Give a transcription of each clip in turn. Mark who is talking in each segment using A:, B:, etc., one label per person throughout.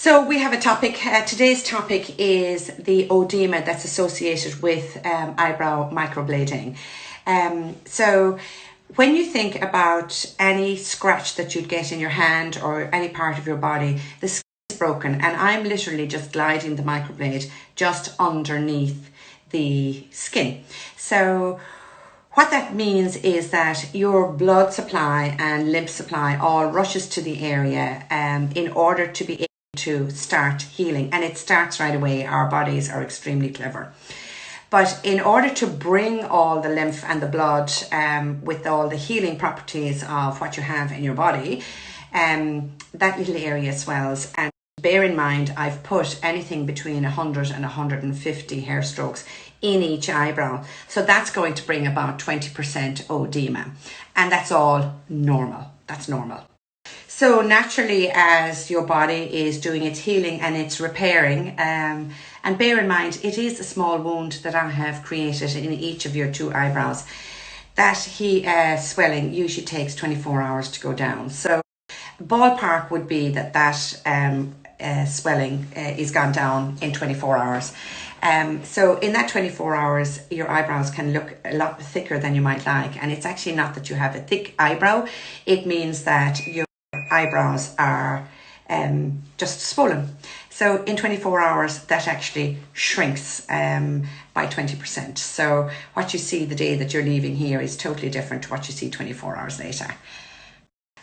A: So we have a topic, today's topic is the oedema that's associated with eyebrow microblading. So when you think about any scratch that you'd get in your hand or any part of your body, the skin is broken, and I'm literally just gliding the microblade just underneath the skin. So what that means is that your blood supply and lymph supply all rushes to the area in order to be able to start healing, and it starts right away. Our bodies are extremely clever. But in order to bring all the lymph and the blood with all the healing properties of what you have in your body, that little area swells. And bear in mind, I've put anything between 100 and 150 hair strokes in each eyebrow. So that's going to bring about 20% oedema. And that's all normal. That's normal. So naturally, as your body is doing its healing and its repairing, and bear in mind, it is a small wound that I have created in each of your two eyebrows, that swelling usually takes 24 hours to go down. So ballpark would be that swelling is gone down in 24 hours. So in that 24 hours, your eyebrows can look a lot thicker than you might like. And it's actually not that you have a thick eyebrow. It means that your eyebrows are just swollen. So in 24 hours, that actually shrinks by 20%. So what you see the day that you're leaving here is totally different to what you see 24 hours later.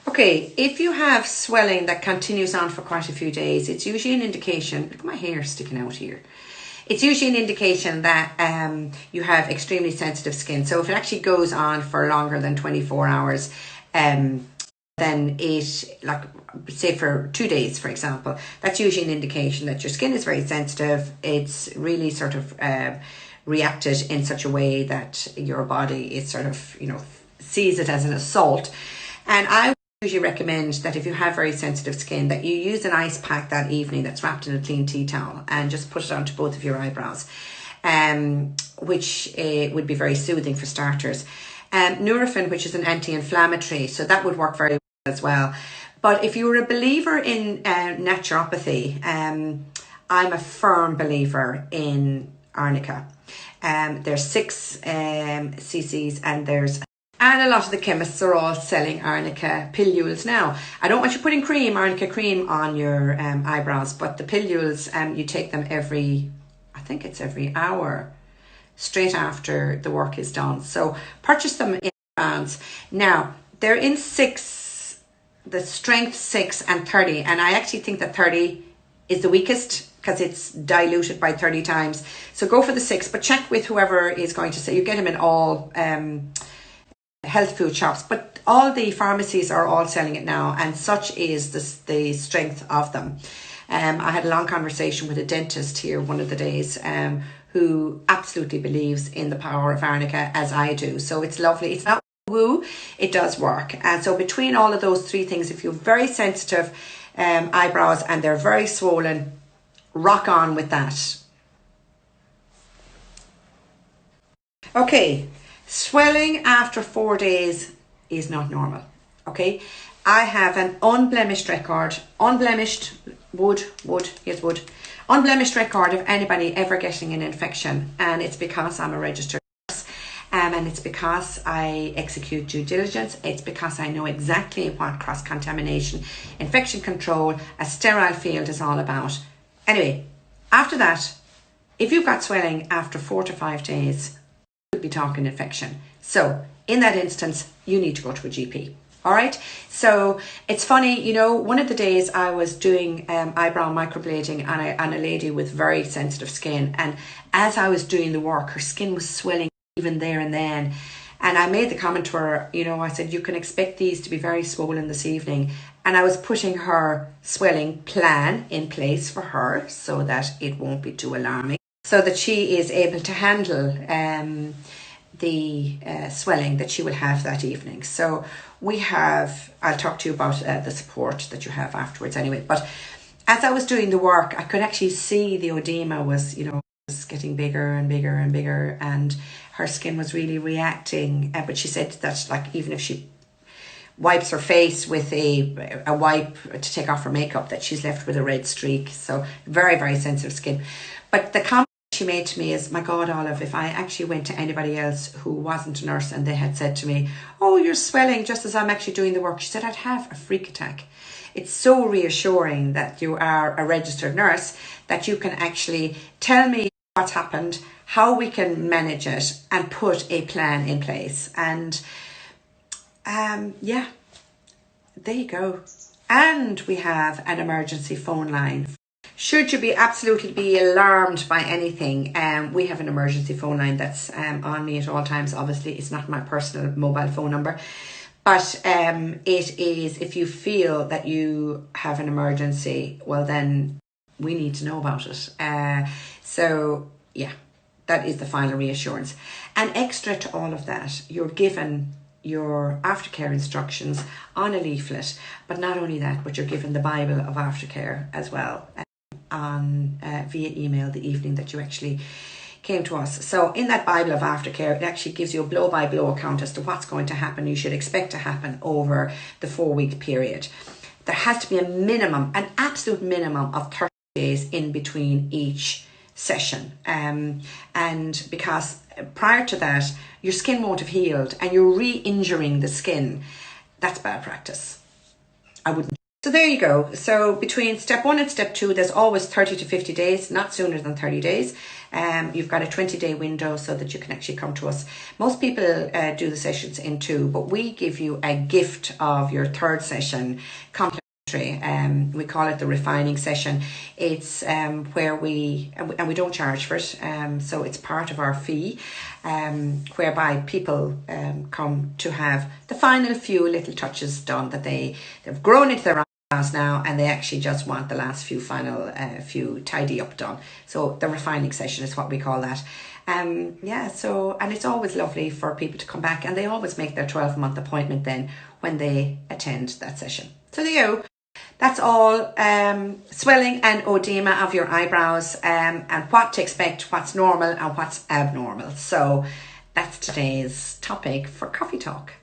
A: Okay, if you have swelling that continues on for quite a few days, it's usually an indication, look at my hair sticking out here. It's usually an indication that you have extremely sensitive skin. So if it actually goes on for longer than 24 hours, then it, like say for 2 days, for example, that's usually an indication that your skin is very sensitive. It's really sort of reacted in such a way that your body is sort of, sees it as an assault. And I usually recommend that if you have very sensitive skin, that you use an ice pack that evening that's wrapped in a clean tea towel and just put it onto both of your eyebrows, which would be very soothing for starters. Nurofen, which is an anti-inflammatory, so that would work very well as well. But if you're a believer in naturopathy, I'm a firm believer in arnica. There's 6 cc's and a lot of the chemists are all selling arnica pilules now. I don't want you putting arnica cream on your eyebrows, but the pilules, you take them every hour, straight after the work is done. So purchase them in advance. Now, they're in 6, the strength 6 and 30. And I actually think that 30 is the weakest because it's diluted by 30 times. So go for the 6, but check with whoever is going to say. You get them in all health food shops, but all the pharmacies are all selling it now, and such is the strength of them. I had a long conversation with a dentist here one of the days who absolutely believes in the power of arnica as I do. So it's lovely. It's not woo, it does work. And so between all of those 3 things, if you're very sensitive eyebrows and they're very swollen, rock on with that. Okay. Swelling after 4 days is not normal, okay? I have an unblemished record, unblemished unblemished record of anybody ever getting an infection, and it's because I'm a registered nurse, and it's because I execute due diligence. It's because I know exactly what cross-contamination, infection control, a sterile field is all about. Anyway, after that, if you've got swelling after 4 to 5 days, be talking infection. So in that instance, you need to go to a GP. All right. So it's funny, one of the days I was doing eyebrow microblading on a lady with very sensitive skin. And as I was doing the work, her skin was swelling even there and then. And I made the comment to her, I said, you can expect these to be very swollen this evening. And I was putting her swelling plan in place for her so that it won't be too alarming, so that she is able to handle the swelling that she will have that evening. So I'll talk to you about the support that you have afterwards anyway. But as I was doing the work, I could actually see the oedema was getting bigger and bigger and bigger, and her skin was really reacting. But she said that even if she wipes her face with a wipe to take off her makeup that she's left with a red streak. So very, very sensitive skin. But the comment she made to me is, my God, Olive, if I actually went to anybody else who wasn't a nurse and they had said to me, oh, you're swelling just as I'm actually doing the work, she said, I'd have a freak attack. It's so reassuring that you are a registered nurse, that you can actually tell me what's happened, how we can manage it, and put a plan in place. And yeah, there you go. And we have an emergency phone line. Should you absolutely be alarmed by anything, we have an emergency phone line that's on me at all times. Obviously, it's not my personal mobile phone number, but it is, if you feel that you have an emergency, well then we need to know about it. So yeah, that is the final reassurance. And extra to all of that, you're given your aftercare instructions on a leaflet, but not only that, but you're given the Bible of aftercare as well, on via email the evening that you actually came to us. So in that Bible of aftercare, it actually gives you a blow-by-blow account as to what's going to happen, you should expect to happen over the 4-week period. There has to be a minimum, an absolute minimum of 30 days in between each session, and because prior to that your skin won't have healed and you're re-injuring the skin, that's bad practice. I wouldn't. So there you go. So between step 1 and step 2, there's always 30 to 50 days, not sooner than 30 days. You've got a 20-day window so that you can actually come to us. Most people do the sessions in 2, but we give you a gift of your 3rd session complimentary. We call it the refining session. It's where we don't charge for it, so it's part of our fee, whereby people come to have the final few little touches done, that they've grown into their eyebrows now and they actually just want the last few final few tidy up done. So the refining session is what we call that. Yeah, so, and it's always lovely for people to come back, and they always make their 12-month appointment then when they attend that session. So there you go. That's all swelling and oedema of your eyebrows, and what to expect, what's normal and what's abnormal. So that's today's topic for Coffee Talk.